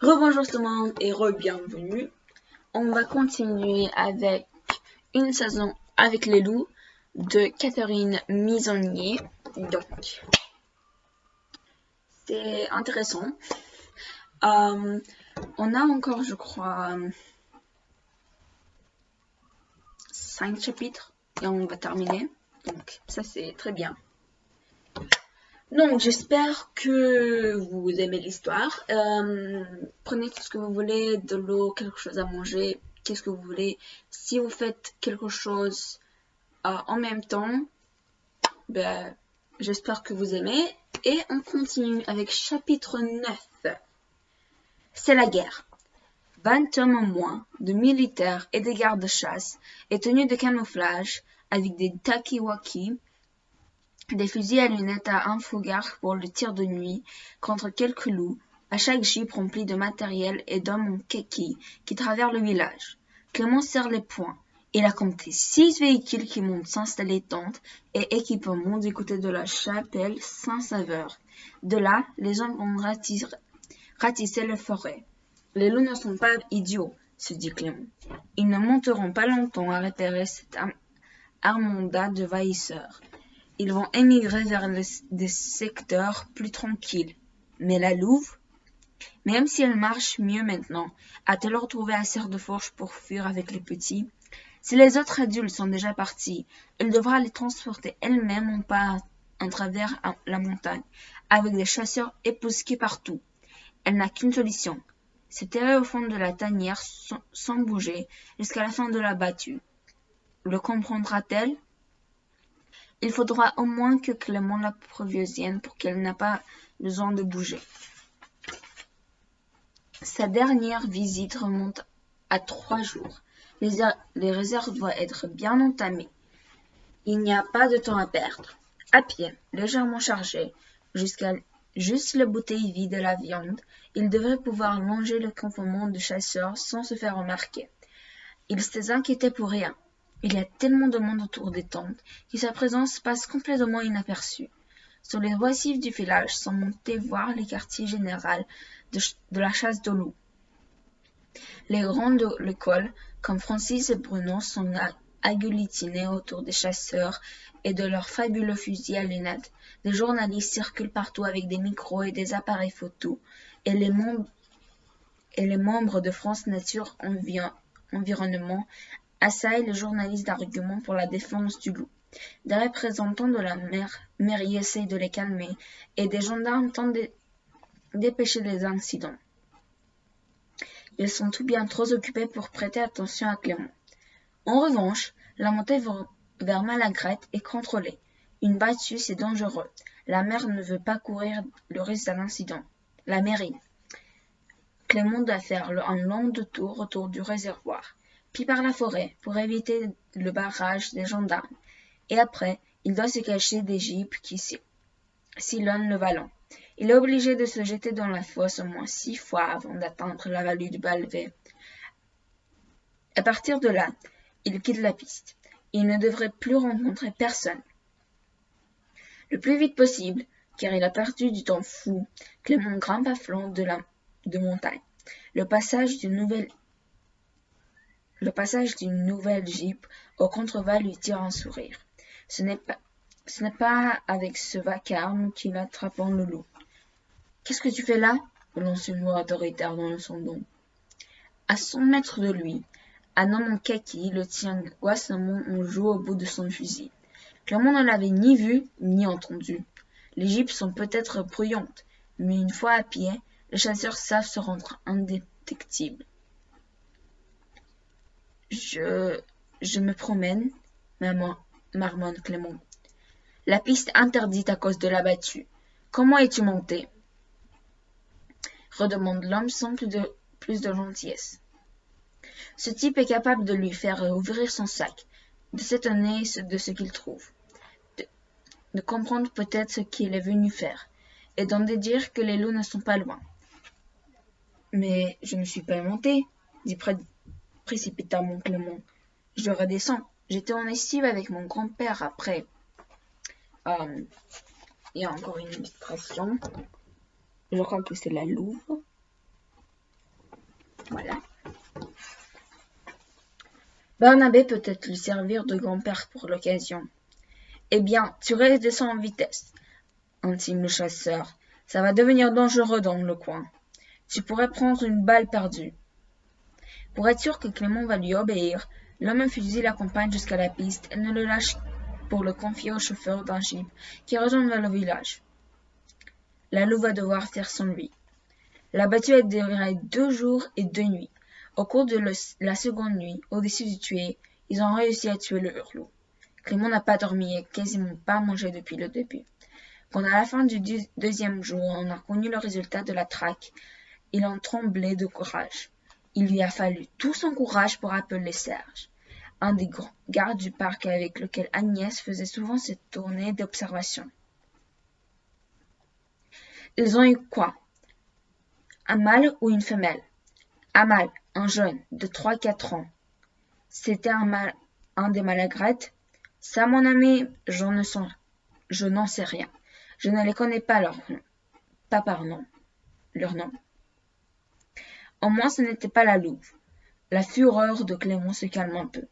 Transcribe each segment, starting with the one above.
Rebonjour tout le monde et re-bienvenue. On va continuer avec une saison avec les loups de Catherine Misonnier. Donc, c'est intéressant. On a encore, je crois, 5 chapitres et on va terminer. Donc, ça c'est très bien. Donc, j'espère que vous aimez l'histoire. Prenez tout ce que vous voulez, de l'eau, quelque chose à manger, qu'est-ce que vous voulez. Si vous faites quelque chose en même temps, j'espère que vous aimez. Et on continue avec chapitre 9. C'est la guerre. 20 hommes au moins, de militaires et des gardes-chasse, et tenus de camouflage, avec des takiwaki, des fusils à lunettes à un fougard pour le tir de nuit contre quelques loups, à chaque jeep rempli de matériel et d'hommes en kaki qui traversent le village. Clément serre les poings. Il a compté 6 véhicules qui montent s'installer tentes et équipements du côté de la chapelle Saint-Sauveur. De là, les gens vont ratisser les forêts. Les loups ne sont pas idiots, se dit Clément. Ils ne monteront pas longtemps à repérer cette armada de vaillisseurs. Ils vont émigrer vers des secteurs plus tranquilles. Mais la louve, même si elle marche mieux maintenant, a-t-elle retrouvé assez de force pour fuir avec les petits? Si les autres adultes sont déjà partis, elle devra les transporter elle-même en pas en travers la montagne, avec des chasseurs ébusqués partout. Elle n'a qu'une solution, se terrer au fond de la tanière sans bouger jusqu'à la fin de la battue. Le comprendra-t-elle? Il faudra au moins que Clément la prévienne pour qu'elle n'ait pas besoin de bouger. Sa dernière visite remonte à 3 jours. Les réserves doivent être bien entamées. Il n'y a pas de temps à perdre. À pied, légèrement chargé, jusqu'à juste les bouteilles vides et la viande, il devrait pouvoir longer le campement de chasseurs sans se faire remarquer. Il s'est inquiété pour rien. Il y a tellement de monde autour des tentes que sa présence passe complètement inaperçue. Sur les voisins du village sont montés voir les quartiers généraux de la chasse de loups. Les grands de l'école, comme Francis et Bruno, sont agglutinés autour des chasseurs et de leurs fabuleux fusils à lunettes. Des journalistes circulent partout avec des micros et des appareils photo, et les membres de France Nature Environnement assaillent les journalistes d'arguments pour la défense du loup. Des représentants de la mairie essayent de les calmer, et des gendarmes tentent de dépêcher les incidents. Ils sont tout bien trop occupés pour prêter attention à Clément. En revanche, la montée vers Malagrette est contrôlée. Une battue, c'est dangereux. La mère ne veut pas courir le risque d'un incident. La mairie. Clément doit faire un long détour autour du réservoir, puis par la forêt pour éviter le barrage des gendarmes. Et après, il doit se cacher des jeeps qui sillonnent le vallon. Il est obligé de se jeter dans la fosse au moins 6 fois avant d'atteindre la vallée du Balvet. À partir de là, il quitte la piste. Il ne devrait plus rencontrer personne. Le plus vite possible, car il a perdu du temps fou, Clément grimpe à flanc de montagne. Le passage d'une nouvelle jeep au contrevent lui tire un sourire. Ce n'est pas avec ce vacarme qu'il attrape le loup. « Qu'est-ce que tu fais là ?» lance une voix autoritaire dans son dos. À 100 mètres de lui, un homme en kaki le tient goissemment en joue au bout de son fusil. Clément ne l'avait ni vu ni entendu. Les jeeps sont peut-être bruyantes, mais une fois à pied, les chasseurs savent se rendre indétectibles. Je me promène, marmonne Clément. La piste interdite à cause de la battue. Comment es-tu monté? Redemande l'homme sans plus de gentillesse. Ce type est capable de lui faire ouvrir son sac, de s'étonner de ce qu'il trouve, de comprendre peut-être ce qu'il est venu faire, et d'en déduire que les loups ne sont pas loin. Mais je ne suis pas monté, dit précipitamment Clément. Je redescends. J'étais en estive avec mon grand-père après. Il y a encore une illustration. Je crois que c'est la louve. Voilà. Barnabé peut-être lui servir de grand-père pour l'occasion. Eh bien, tu redescends en vitesse, intime le chasseur. Ça va devenir dangereux dans le coin. Tu pourrais prendre une balle perdue. Pour être sûr que Clément va lui obéir, l'homme fusil l'accompagne jusqu'à la piste et ne le lâche pour le confier au chauffeur d'un jeep qui retourne vers le village. La loup va devoir faire sans lui. La battue a duré 2 jours et 2 nuits. Au cours de la seconde nuit, au-dessus du tuer, ils ont réussi à tuer le hurlot. Clément n'a pas dormi et quasiment pas mangé depuis le début. Quand à la fin du deuxième jour, on a connu le résultat de la traque, il en tremblait de courage. Il lui a fallu tout son courage pour appeler Serge, un des gardes du parc avec lequel Agnès faisait souvent cette tournée d'observation. Ils ont eu quoi? Un mâle ou une femelle? Un mâle, un jeune, de 3-4 ans. C'était un des malagrettes? Ça, mon ami, je n'en sais rien. Je ne les connais pas pas par nom, leur nom. Au moins ce n'était pas la louve. La fureur de Clément se calme un peu.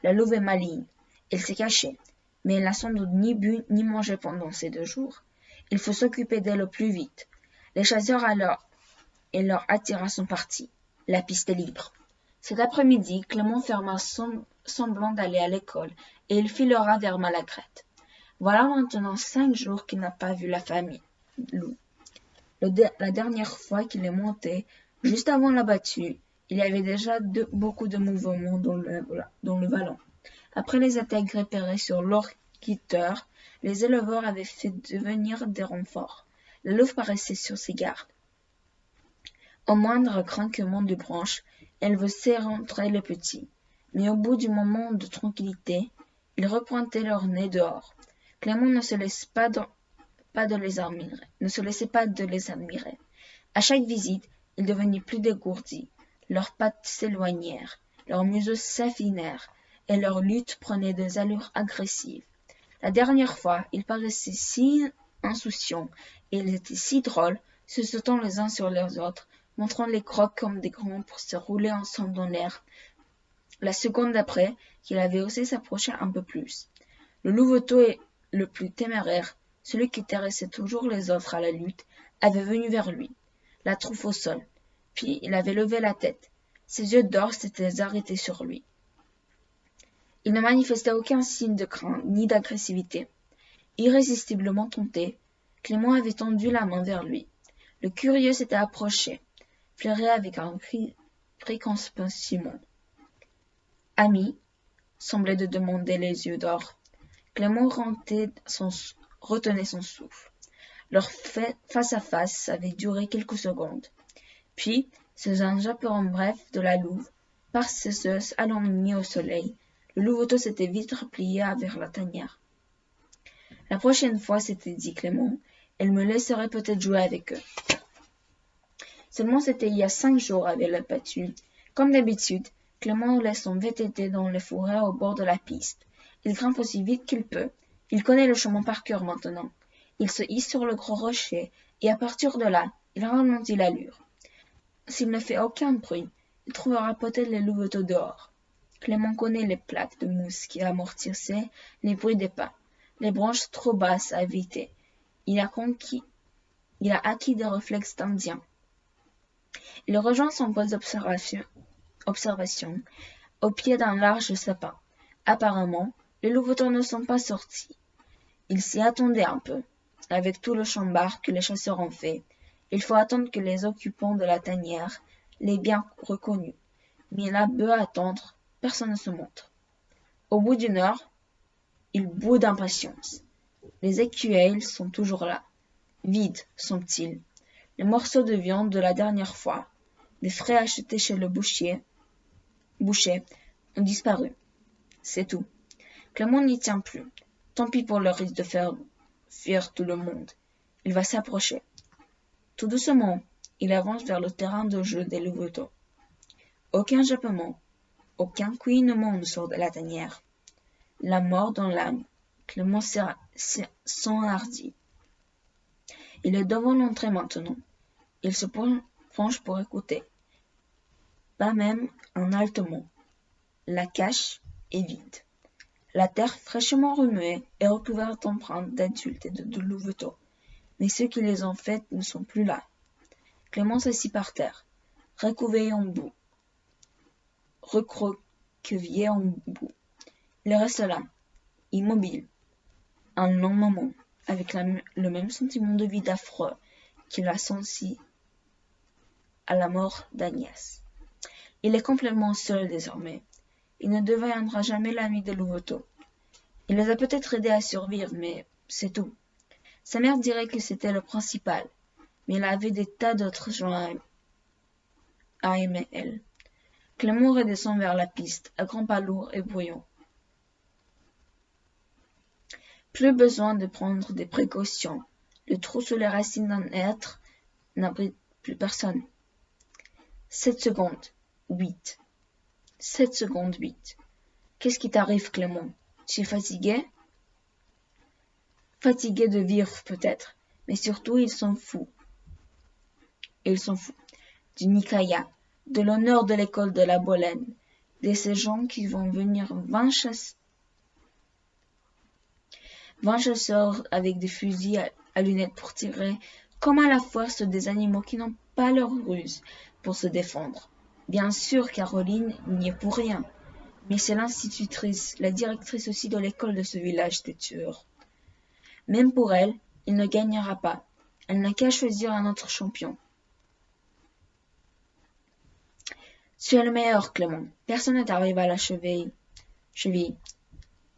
La louve est maligne. Elle s'est cachée, mais elle n'a sans doute ni bu ni mangé pendant ces 2 jours. Il faut s'occuper d'elle au plus vite. Les chasseurs et leur attira son parti. La piste est libre. Cet après-midi, Clément ferma semblant d'aller à l'école et il filera vers Malagrette. Voilà maintenant 5 jours qu'il n'a pas vu la famille loup. La dernière fois qu'il est monté, juste avant la battue, il y avait déjà beaucoup de mouvements dans le vallon. Après les attaques repérées sur l'orchideur, les éleveurs avaient fait devenir des renforts. La louve paraissait sur ses gardes. Au moindre craquement de branches, elle veut rentrer les petits. Mais au bout du moment de tranquillité, ils repointaient leur nez dehors. Clément ne se laissait pas de les admirer. À chaque visite, ils devenaient plus dégourdis. Leurs pattes s'éloignèrent, leurs museaux s'affinèrent, et leur lutte prenait des allures agressives. La dernière fois, ils paraissaient si insouciants, et ils étaient si drôles, se sautant les uns sur les autres, montrant les crocs comme des grands pour se rouler ensemble dans l'air. La seconde d'après, qu'il avait osé s'approcher un peu plus. Le louveteau le plus téméraire, celui qui terrassait toujours les autres à la lutte, avait venu vers lui, la truffe au sol. Puis il avait levé la tête. Ses yeux d'or s'étaient arrêtés sur lui. Il ne manifestait aucun signe de crainte ni d'agressivité. Irrésistiblement tenté, Clément avait tendu la main vers lui. Le curieux s'était approché, flairé avec un fréquent pincement. « Ami ?» semblait de demander les yeux d'or. Clément retenait son souffle. Leur face-à-face avait duré quelques secondes. Puis, sous un jappement bref de la louve, par ses os alignées au soleil, le louveteau s'était vite replié vers la tanière. La prochaine fois, s'était dit Clément, elle me laisserait peut-être jouer avec eux. Seulement c'était il y a 5 jours avec la battue. Comme d'habitude, Clément laisse son VTT dans les forêts au bord de la piste. Il grimpe aussi vite qu'il peut. Il connaît le chemin par cœur maintenant. Il se hisse sur le gros rocher, et à partir de là, il ralentit l'allure. S'il ne fait aucun bruit, il trouvera peut-être les louveteaux dehors. Clément connaît les plaques de mousse qui amortissaient les bruits des pas, les branches trop basses à éviter. Il a acquis des réflexes d'Indien. Il rejoint son poste d'observation au pied d'un large sapin. Apparemment, les louveteaux ne sont pas sortis. Il s'y attendait un peu. Avec tout le chambard que les chasseurs ont fait, il faut attendre que les occupants de la tanière l'aient bien reconnu. Mais il a beau attendre, personne ne se montre. Au bout d'une heure, il bout d'impatience. Les écuelles sont toujours là. Vides, sont-ils. Les morceaux de viande de la dernière fois, les frais achetés chez le boucher, ont disparu. C'est tout. Clément n'y tient plus. Tant pis pour le risque de faire fuir tout le monde. Il va s'approcher. Tout doucement, il avance vers le terrain de jeu des louveteaux. Aucun jappement, aucun couinement ne sort de la tanière. La mort dans l'âme, Clément s'enhardit. Il est devant l'entrée maintenant. Il se penche pour écouter. pas même un haltement. La cache est vide. La terre fraîchement remuée est recouverte d'empreintes, d'insultes et de louveteaux. Mais ceux qui les ont faites ne sont plus là. Clément s'assit par terre, recroquevillé en bout. Il reste là, immobile, un long moment, avec le même sentiment de vide affreux qu'il a senti à la mort d'Agnès. Il est complètement seul désormais. Il ne deviendra jamais l'ami des louveteaux. Il les a peut-être aidés à survivre, mais c'est tout. Sa mère dirait que c'était le principal, mais il avait des tas d'autres gens à aimer elle. Clément redescend vers la piste, à grands pas lourds et bruyants. Plus besoin de prendre des précautions. Le trou sous les racines d'un hêtre n'abrite plus personne. 7 secondes. 8. 7 secondes 8. Qu'est-ce qui t'arrive, Clément? Tu es fatigué? Fatigué de vivre, peut-être, mais surtout ils s'en foutent. Ils s'en foutent du Nikaya, de l'honneur de l'école de la Bolène, de ces gens qui vont venir 20 chasseurs avec des fusils à lunettes pour tirer comme à la fois sur des animaux qui n'ont pas leur ruse pour se défendre. Bien sûr, Caroline n'y est pour rien, mais c'est l'institutrice, la directrice aussi de l'école de ce village des tueurs. Même pour elle, il ne gagnera pas. Elle n'a qu'à choisir un autre champion. Tu es le meilleur, Clément. Personne n'est arrivé à la cheville.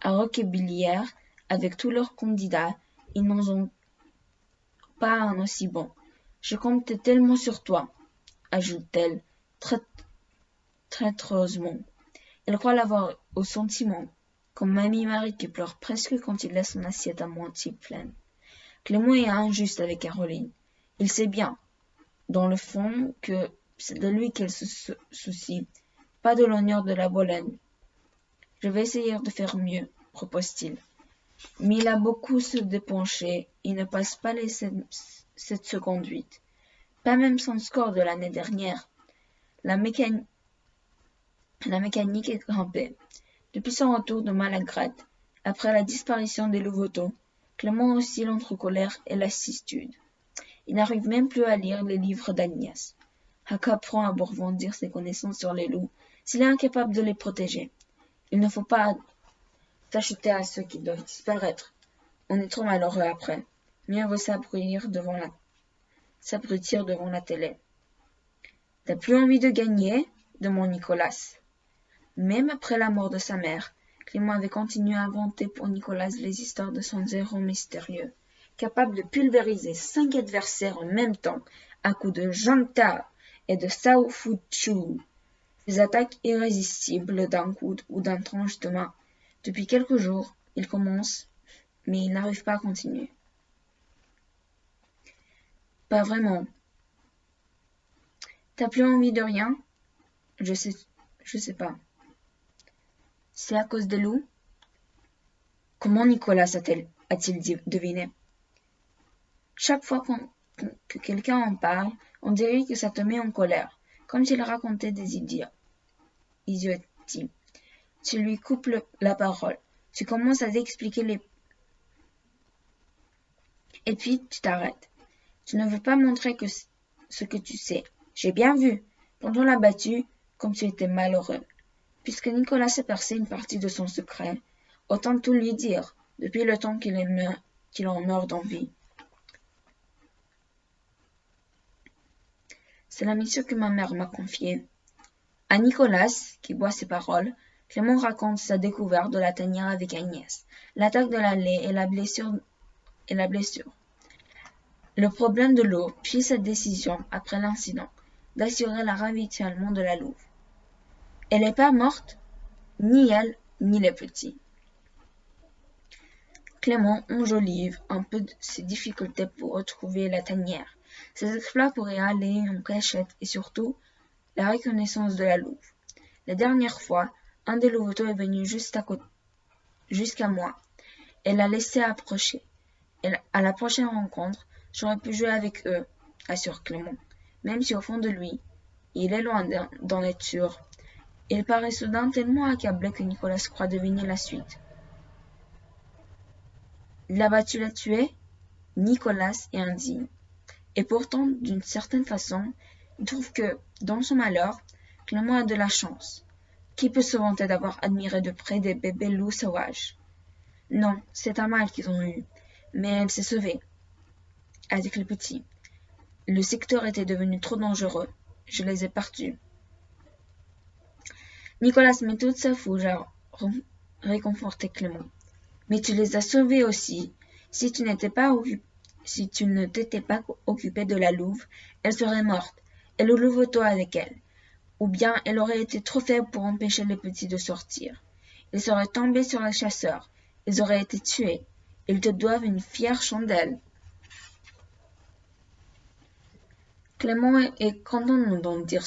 À Roquebillière, avec tous leurs candidats, ils n'en ont pas un aussi bon. Je comptais tellement sur toi, ajoute-t-elle, traîtreusement. Elle croit l'avoir au sentiment, comme Mamie Marie qui pleure presque quand il laisse son assiette à moitié pleine. Clément est injuste avec Caroline. Il sait bien, dans le fond, que c'est de lui qu'elle se soucie, pas de l'honneur de la Bolène. Je vais essayer de faire mieux, propose-t-il. Mais il a beaucoup se dépenché, il ne passe pas les 7 secondes 8. Pas même son score de l'année dernière. La mécanique est grimpée. Depuis son retour de Malagrette, après la disparition des louveteaux, Clément oscille entre colère et lassitude. Il n'arrive même plus à lire les livres d'Agnès. À qu'apprend à rebondir ses connaissances sur les loups s'il est incapable de les protéger? Il ne faut pas s'acheter à ceux qui doivent disparaître. On est trop malheureux après. Mieux vaut s'abrutir devant la télé. T'as plus envie de gagner? Demande Nicolas. Même après la mort de sa mère, Clément avait continué à inventer pour Nicolas les histoires de son héros mystérieux, capable de pulvériser 5 adversaires en même temps à coups de janta et de saofuchu, des attaques irrésistibles d'un coude ou d'un tranche de main. Depuis quelques jours, il commence, mais il n'arrive pas à continuer. Pas vraiment. T'as plus envie de rien? Je sais pas. C'est à cause des loups? Comment Nicolas a-t-il deviné? Chaque fois que quelqu'un en parle, on dirait que ça te met en colère, comme s'il racontait des idioties. Tu lui coupes la parole. Tu commences à t'expliquer et puis tu t'arrêtes. Tu ne veux pas montrer ce que tu sais. J'ai bien vu, quand on l'a battu, comme tu étais malheureux. Puisque Nicolas a percé une partie de son secret, autant tout lui dire, depuis le temps qu'il en meurt d'envie. C'est la mission que ma mère m'a confiée. À Nicolas, qui boit ses paroles, Clément raconte sa découverte de la tanière avec Agnès, l'attaque de l'allée et la blessure. Le problème de l'eau, puis sa décision, après l'incident, d'assurer le ravitaillement de la louve. Elle n'est pas morte, ni elle, ni les petits. Clément enjolive un peu ses difficultés pour retrouver la tanière, ses exploits pour y aller en cachette et surtout, la reconnaissance de la louve. La dernière fois, un des louveteaux est venu jusqu'à moi et l'a laissé approcher. Et à la prochaine rencontre, j'aurais pu jouer avec eux, assure Clément, même si au fond de lui, Il est loin d'en être sûr. Il paraît soudain tellement accablé que Nicolas croit deviner la suite. Là-bas tu l'as tué? Nicolas est indigne. Et pourtant, d'une certaine façon, il trouve que, dans son malheur, Clément a de la chance. Qui peut se vanter d'avoir admiré de près des bébés loups sauvages? Non, c'est un mal qu'ils ont eu, mais elle s'est sauvée. Avec les petits. Le secteur était devenu trop dangereux. Je les ai perdus. Nicolas met toute sa fougue à réconforter Clément. Mais tu les as sauvés aussi. Si tu ne t'étais pas occupé de la louve, elle serait morte, et le louveteau avec elle. Ou bien elle aurait été trop faible pour empêcher les petits de sortir. Ils seraient tombés sur les chasseurs. Ils auraient été tués. Ils te doivent une fière chandelle. Clément est content d'entendre dire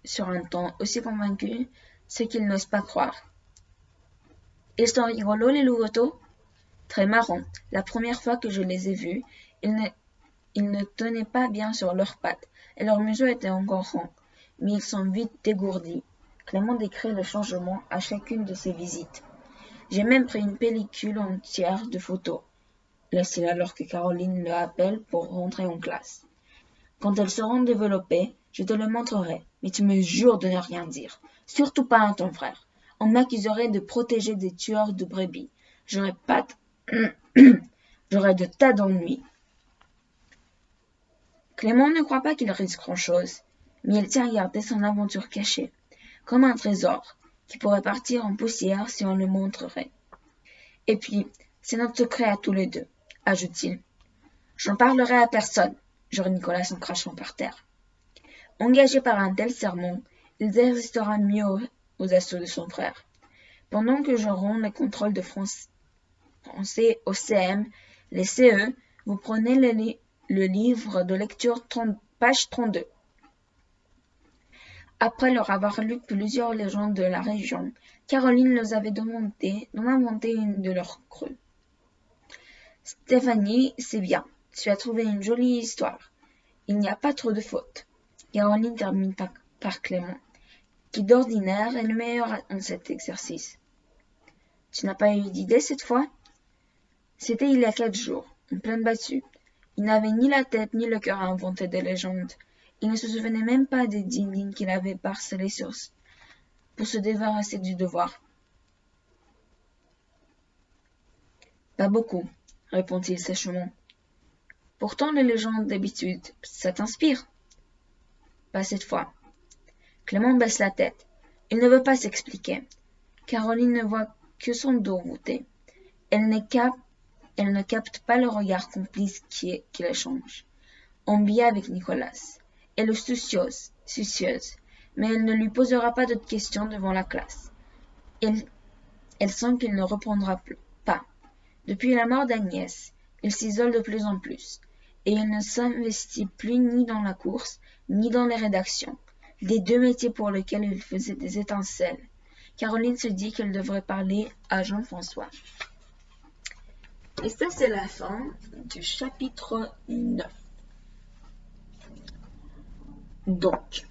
sur un ton aussi convaincu ce qu'il n'ose pas croire. Ils sont rigolos, les louveteaux? Très marrants. La première fois que je les ai vus, ils ne tenaient pas bien sur leurs pattes, et leur museau était encore rond. Mais ils sont vite dégourdis. Clément décrit le changement à chacune de ses visites. J'ai même pris une pellicule entière de photos. Laisse-t-il alors que Caroline le appelle pour rentrer en classe. Quand elles seront développées, je te le montrerai, mais tu me jures de ne rien dire. Surtout pas à ton frère. On m'accuserait de protéger des tueurs de brebis. J'aurais de tas d'ennuis. Clément ne croit pas qu'il risque grand-chose, mais il tient à garder son aventure cachée, comme un trésor, qui pourrait partir en poussière si on le montrerait. Et puis, c'est notre secret à tous les deux, ajoute-t-il. J'en parlerai à personne, jure Nicolas en crachant par terre. Engagé par un tel sermon, il résistera mieux aux assauts de son frère. Pendant que je rends les contrôles de français au CM, les CE, vous prenez le livre de lecture page 32. Après leur avoir lu plusieurs légendes de la région, Caroline leur avait demandé d'en inventer une de leurs crues. Stéphanie, c'est bien, tu as trouvé une jolie histoire. Il n'y a pas trop de fautes. Caroline termine par Clément, qui d'ordinaire est le meilleur en cet exercice. Tu n'as pas eu d'idée cette fois? C'était il y a 4 jours, en pleine battue. Il n'avait ni la tête ni le cœur à inventer des légendes. Il ne se souvenait même pas des dîners qu'il avait parcelés pour se débarrasser du devoir. Pas beaucoup, répond-il sèchement. Pourtant les légendes d'habitude, ça t'inspire? Pas cette fois. Clément baisse la tête. Il ne veut pas s'expliquer. Caroline ne voit que son dos voûté. Elle ne capte pas le regard complice qui l'échange. En biais avec Nicolas. Elle est soucieuse, mais elle ne lui posera pas d'autres questions devant la classe. Elle sent qu'il ne répondra pas. Depuis la mort d'Agnès, il s'isole de plus en plus, et il ne s'investit plus ni dans la course, ni dans les rédactions, des 2 métiers pour lesquels il faisait des étincelles. Caroline se dit qu'elle devrait parler à Jean-François. Et ça, c'est la fin du chapitre 9. Donc,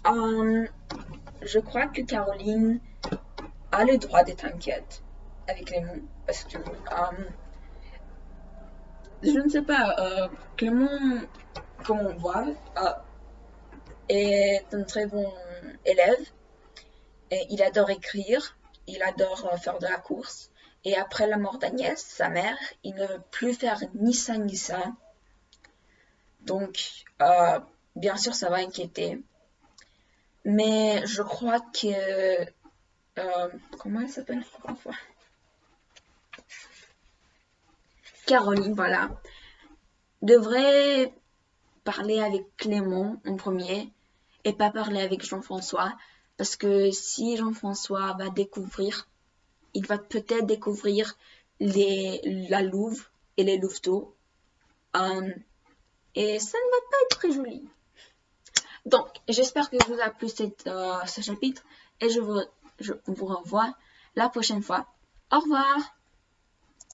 je crois que Caroline a le droit d'être inquiète avec les mots, parce que, je ne sais pas, Clément, comme on voit, est un très bon élève, et il adore écrire, il adore faire de la course, et après la mort d'Agnès, sa mère, il ne veut plus faire ni ça ni ça. Donc, bien sûr, ça va inquiéter. Mais je crois que... comment elle s'appelle encore fois? Caroline, voilà. Devrait parler avec Clément en premier et pas parler avec Jean-François. Parce que si Jean-François va découvrir, il va peut-être découvrir la louve et les louveteaux. Et ça ne va pas être très joli. Donc, j'espère que vous a plu ce chapitre et je vous revois la prochaine fois. Au revoir!